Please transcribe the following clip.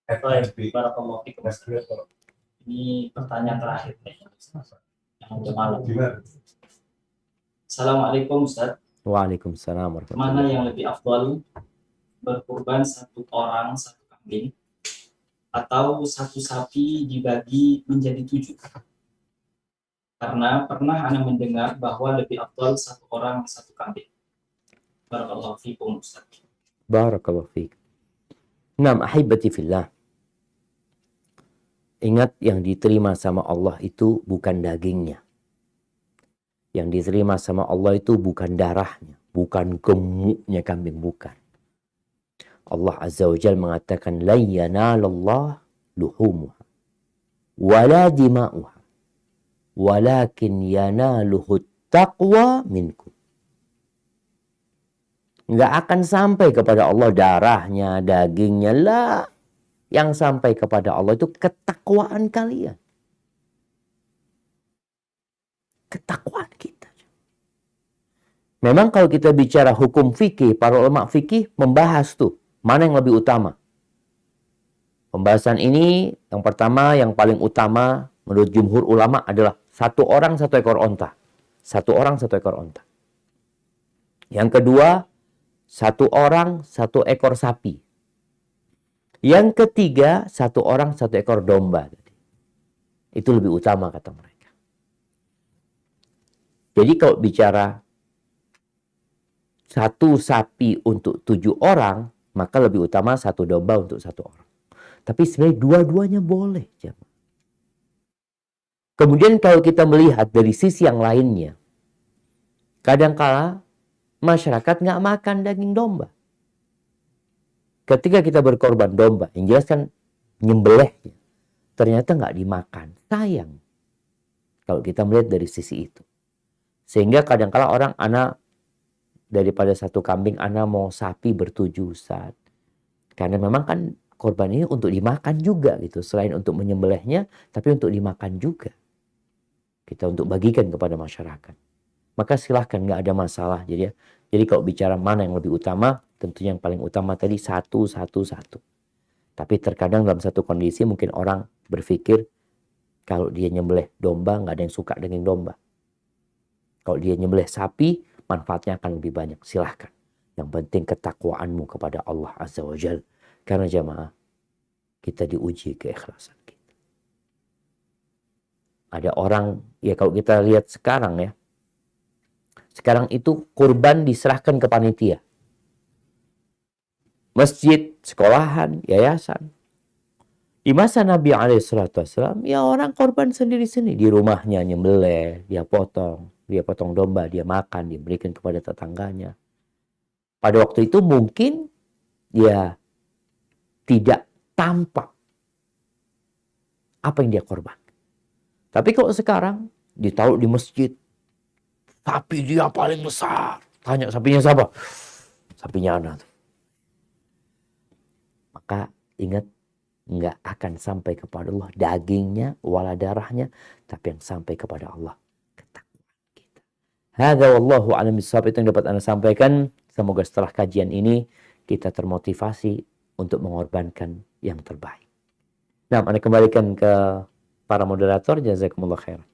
Baik, barakallahu fikum. Ini pertanyaan terakhir yang udah malam. Assalamualaikum Ustaz. Waalaikumsalam Mana warahmatullahi yang lebih afdal, berkurban satu orang satu kambing atau satu sapi dibagi menjadi 7? Karena pernah Anda mendengar bahwa lebih afdal satu orang satu kambing. Barakallahu fikum Ustaz. Barakallahu fiik. Naam, ahibati fillah. Ingat, yang diterima sama Allah itu bukan dagingnya. Yang diterima sama Allah itu bukan darahnya, bukan gemuknya kambing, bukan. Allah Azza wa Jalla mengatakan, "La yanalallah luhumuha wala dima'uha walakin yanaluhu taqwa minkum." Nggak akan sampai kepada Allah darahnya, dagingnya, lah. Yang sampai kepada Allah itu ketakwaan kalian. Ketakwaan kita. Memang kalau kita bicara hukum fikih, para ulama fikih membahas tuh, mana yang lebih utama. Pembahasan ini, yang pertama, yang paling utama menurut jumhur ulama adalah satu orang satu ekor onta. Satu orang satu ekor onta. Yang kedua, satu orang satu ekor sapi. Yang ketiga, satu orang satu ekor domba. Itu lebih utama kata mereka. Jadi kalau bicara satu sapi untuk 7 orang, maka lebih utama satu domba untuk 1 orang. Tapi sebenarnya dua-duanya boleh. Kemudian kalau kita melihat dari sisi yang lainnya, kadangkala masyarakat nggak makan daging domba. Ketika kita berkorban domba, yang jelas kan nyembelihnya, ternyata nggak dimakan. Sayang. Kalau kita melihat dari sisi itu. Sehingga kadangkala orang, anak daripada satu kambing, anak mau sapi ber-7 Ustaz. Karena memang kan korban ini untuk dimakan juga gitu. Selain untuk menyembelihnya, tapi untuk dimakan juga. Kita untuk bagikan kepada masyarakat. Maka silahkan, nggak ada masalah. Jadi kalau bicara mana yang lebih utama, tentunya yang paling utama tadi satu. Tapi terkadang dalam satu kondisi mungkin orang berpikir kalau dia nyembelih domba nggak ada yang suka daging domba. Kalau dia nyembelih sapi manfaatnya akan lebih banyak. Silahkan. Yang penting ketakwaanmu kepada Allah Azza wa Jalla. Karena jamaah kita diuji keikhlasan kita. Ada orang, ya kalau kita lihat sekarang ya. Sekarang itu kurban diserahkan ke panitia. Masjid, sekolahan, yayasan. Di masa Nabi SAW, ya orang korban sendiri-sendiri. Di rumahnya nyembelih, dia potong domba, dia makan, dia berikan kepada tetangganya. Pada waktu itu mungkin dia tidak tampak apa yang dia korban. Tapi kalau sekarang ditaruh di masjid, sapi dia paling besar. Tanya sapinya siapa? Sapinya anak. Maka ingat, nggak akan sampai kepada Allah dagingnya, wala darahnya, tapi yang sampai kepada Allah ketakwaan kita. Hadza wallahu a'lam bishawab, itu yang dapat Anda sampaikan. Semoga setelah kajian ini kita termotivasi untuk mengorbankan yang terbaik. Nah, Anda kembalikan ke para moderator. Jazakumullah khairan.